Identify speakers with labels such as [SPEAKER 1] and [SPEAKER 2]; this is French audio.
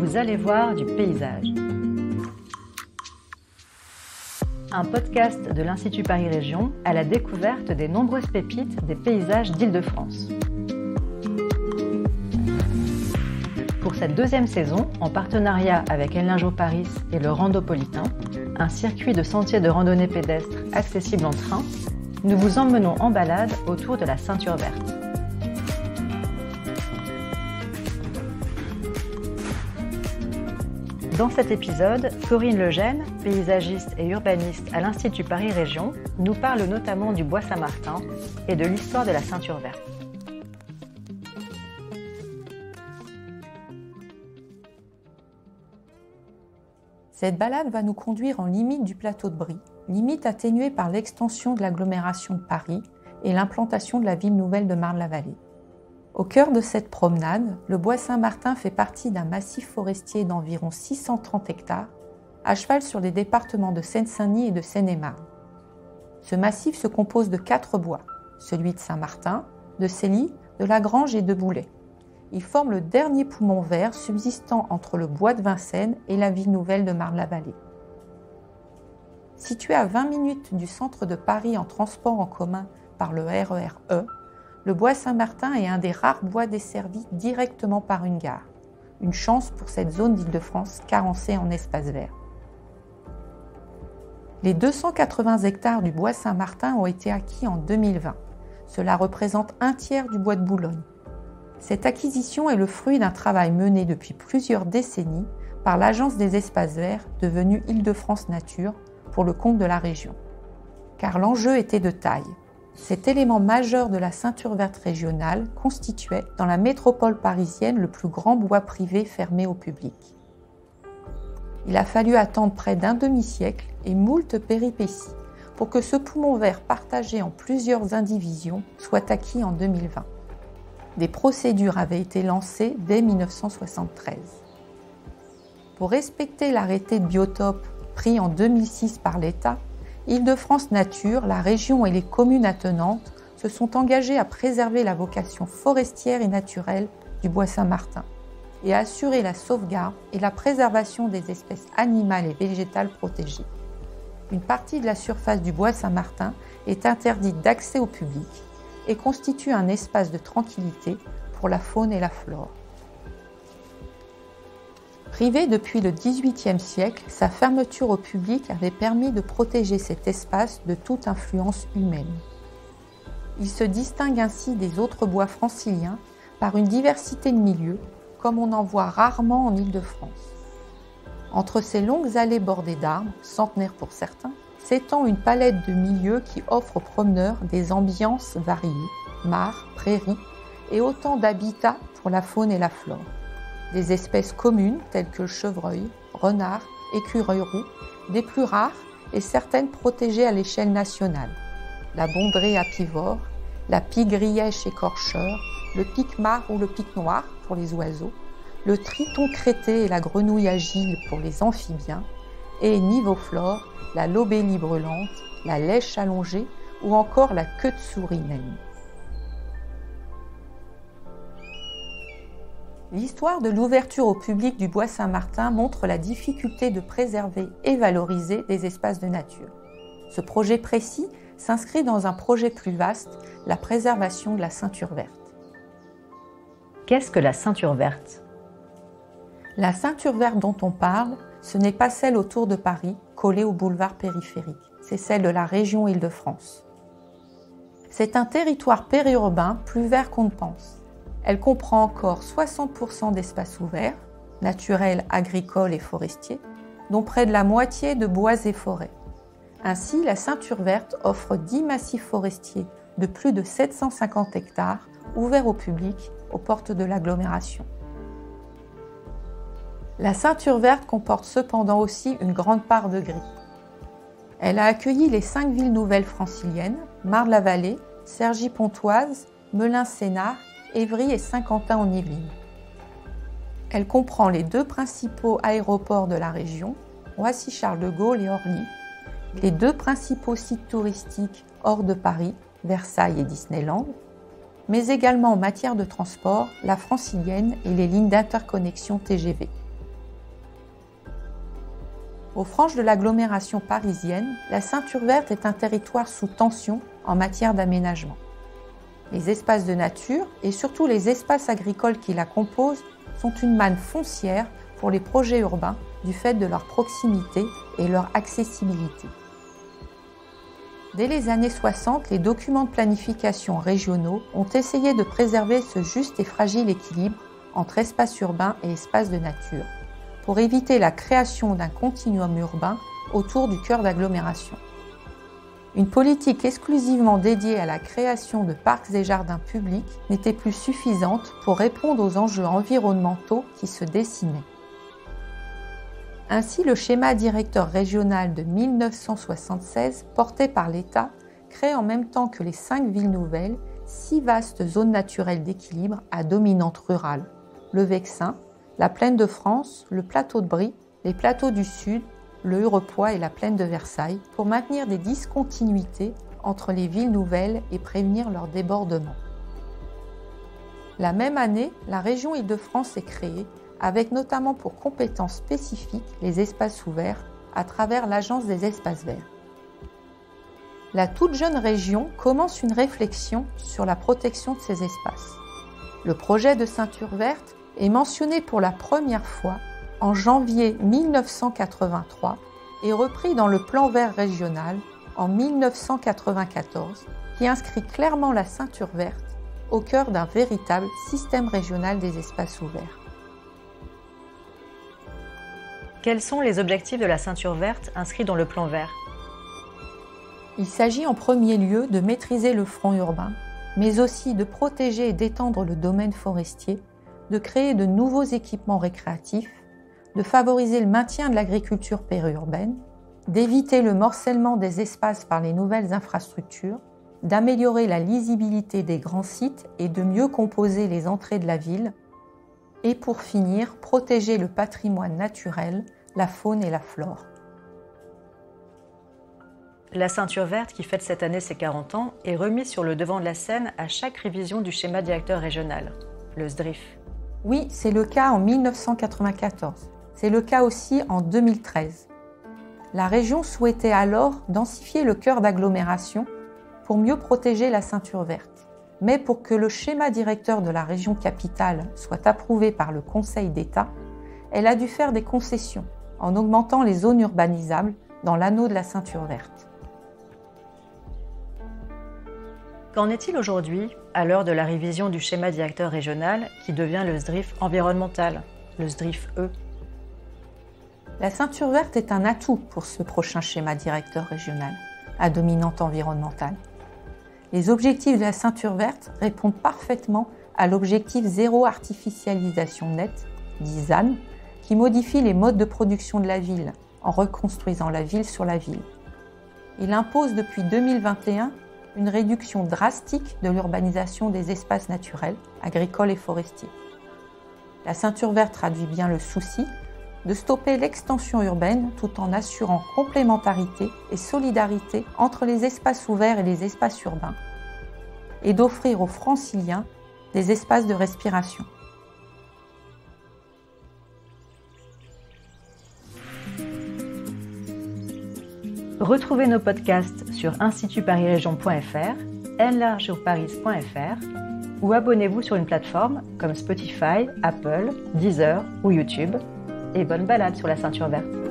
[SPEAKER 1] Vous allez voir du paysage. Un podcast de l'Institut Paris Région à la découverte des nombreuses pépites des paysages d'Île-de-France. Pour cette deuxième saison, en partenariat avec El Lingeau Paris et le Randopolitain, un circuit de sentiers de randonnée pédestre accessible en train, nous vous emmenons en balade autour de la Ceinture Verte. Dans cet épisode, Corinne Legène, paysagiste et urbaniste à l'Institut Paris Région, nous parle notamment du Bois Saint-Martin et de l'histoire de la Ceinture Verte.
[SPEAKER 2] Cette balade va nous conduire en limite du plateau de Brie, limite atténuée par l'extension de l'agglomération de Paris et l'implantation de la ville nouvelle de Marne-la-Vallée. Au cœur de cette promenade, le Bois Saint-Martin fait partie d'un massif forestier d'environ 630 hectares, à cheval sur les départements de Seine-Saint-Denis et de Seine-et-Marne. Ce massif se compose de 4 bois, celui de Saint-Martin, de Célie, de Lagrange et de Boulay. Il forme le dernier poumon vert subsistant entre le bois de Vincennes et la ville nouvelle de Marne-la-Vallée. Situé à 20 minutes du centre de Paris en transport en commun par le RER E, le Bois Saint-Martin est un des rares bois desservis directement par une gare. Une chance pour cette zone d'Île-de-France carencée en espace vert. Les 280 hectares du Bois Saint-Martin ont été acquis en 2020. Cela représente un tiers du bois de Boulogne. Cette acquisition est le fruit d'un travail mené depuis plusieurs décennies par l'Agence des espaces verts, devenue Île-de-France Nature, pour le compte de la région. Car l'enjeu était de taille. Cet élément majeur de la ceinture verte régionale constituait, dans la métropole parisienne, le plus grand bois privé fermé au public. Il a fallu attendre près d'un demi-siècle et moult péripéties pour que ce poumon vert partagé en plusieurs indivisions soit acquis en 2020. Des procédures avaient été lancées dès 1973. Pour respecter l'arrêté de biotope pris en 2006 par l'État, Île-de-France Nature, la région et les communes attenantes se sont engagées à préserver la vocation forestière et naturelle du Bois Saint-Martin et à assurer la sauvegarde et la préservation des espèces animales et végétales protégées. Une partie de la surface du Bois Saint-Martin est interdite d'accès au public et constitue un espace de tranquillité pour la faune et la flore. Privé depuis le XVIIIe siècle, sa fermeture au public avait permis de protéger cet espace de toute influence humaine. Il se distingue ainsi des autres bois franciliens par une diversité de milieux, comme on en voit rarement en Île-de-France. Entre ces longues allées bordées d'arbres, centenaires pour certains, s'étend une palette de milieux qui offre aux promeneurs des ambiances variées, mares, prairies et autant d'habitats pour la faune et la flore. Des espèces communes telles que le chevreuil, renard, écureuil roux, des plus rares et certaines protégées à l'échelle nationale. La bondrée apivore, la pique-grièche écorcheur, le pique-mare ou le pique-noir pour les oiseaux, le triton crêté et la grenouille agile pour les amphibiens, et niveau flore, la lobélie brûlante, la lèche allongée ou encore la queue de souris naine. L'histoire de l'ouverture au public du Bois Saint-Martin montre la difficulté de préserver et valoriser des espaces de nature. Ce projet précis s'inscrit dans un projet plus vaste, la préservation de la ceinture verte.
[SPEAKER 1] Qu'est-ce que la Ceinture Verte ?
[SPEAKER 2] La ceinture verte dont on parle, ce n'est pas celle autour de Paris, collée au boulevard périphérique. C'est celle de la région Île-de-France. C'est un territoire périurbain plus vert qu'on ne pense. Elle comprend encore 60% d'espaces ouverts, naturels, agricoles et forestiers, dont près de la moitié de bois et forêts. Ainsi, la ceinture verte offre 10 massifs forestiers de plus de 750 hectares ouverts au public aux portes de l'agglomération. La ceinture verte comporte cependant aussi une grande part de gris. Elle a accueilli les 5 villes nouvelles franciliennes, Marne-la-Vallée, Cergy-Pontoise, Melun-Sénart, Évry et Saint-Quentin en Yvelines. Elle comprend les 2 principaux aéroports de la région, Roissy-Charles de Gaulle et Orly, les 2 principaux sites touristiques hors de Paris, Versailles et Disneyland, mais également en matière de transport, la francilienne et les lignes d'interconnexion TGV. Aux franges de l'agglomération parisienne, la ceinture verte est un territoire sous tension en matière d'aménagement. Les espaces de nature et surtout les espaces agricoles qui la composent sont une manne foncière pour les projets urbains du fait de leur proximité et leur accessibilité. Dès les années 60, les documents de planification régionaux ont essayé de préserver ce juste et fragile équilibre entre espace urbain et espace de nature, pour éviter la création d'un continuum urbain autour du cœur d'agglomération. Une politique exclusivement dédiée à la création de parcs et jardins publics n'était plus suffisante pour répondre aux enjeux environnementaux qui se dessinaient. Ainsi, le schéma directeur régional de 1976, porté par l'État, crée en même temps que les 5 villes nouvelles 6 vastes zones naturelles d'équilibre à dominante rurale: le Vexin, la Plaine de France, le plateau de Brie, les plateaux du Sud, le Hurepoix et la plaine de Versailles, pour maintenir des discontinuités entre les villes nouvelles et prévenir leur débordement. La même année, la région Île-de-France est créée, avec notamment pour compétence spécifique les espaces ouverts à travers l'Agence des espaces verts. La toute jeune région commence une réflexion sur la protection de ces espaces. Le projet de ceinture verte est mentionné pour la première fois en janvier 1983 et repris dans le plan vert régional en 1994, qui inscrit clairement la ceinture verte au cœur d'un véritable système régional des espaces ouverts.
[SPEAKER 1] Quels sont les objectifs de la ceinture verte inscrits dans le plan vert ?
[SPEAKER 2] Il s'agit en premier lieu de maîtriser le front urbain, mais aussi de protéger et d'étendre le domaine forestier, de créer de nouveaux équipements récréatifs, de favoriser le maintien de l'agriculture périurbaine, d'éviter le morcellement des espaces par les nouvelles infrastructures, d'améliorer la lisibilité des grands sites et de mieux composer les entrées de la ville, et pour finir, protéger le patrimoine naturel, la faune et la flore.
[SPEAKER 1] La ceinture verte, qui fête cette année ses 40 ans, est remise sur le devant de la scène à chaque révision du schéma directeur régional, le SDRIF.
[SPEAKER 2] Oui, c'est le cas en 1994. C'est le cas aussi en 2013. La région souhaitait alors densifier le cœur d'agglomération pour mieux protéger la ceinture verte. Mais pour que le schéma directeur de la région capitale soit approuvé par le Conseil d'État, elle a dû faire des concessions en augmentant les zones urbanisables dans l'anneau de la ceinture verte.
[SPEAKER 1] Qu'en est-il aujourd'hui, à l'heure de la révision du schéma directeur régional qui devient le SDRIF environnemental, le SDRIF-E ?
[SPEAKER 2] La ceinture verte est un atout pour ce prochain schéma directeur régional à dominante environnementale. Les objectifs de la ceinture verte répondent parfaitement à l'objectif zéro artificialisation nette, dit ZAN, qui modifie les modes de production de la ville en reconstruisant la ville sur la ville. Il impose depuis 2021 une réduction drastique de l'urbanisation des espaces naturels, agricoles et forestiers. La ceinture verte traduit bien le souci de stopper l'extension urbaine tout en assurant complémentarité et solidarité entre les espaces ouverts et les espaces urbains, et d'offrir aux Franciliens des espaces de respiration.
[SPEAKER 1] Retrouvez nos podcasts sur institutparisregion.fr, enlargeurparis.fr ou abonnez-vous sur une plateforme comme Spotify, Apple, Deezer ou YouTube. Et bonne balade sur la ceinture verte.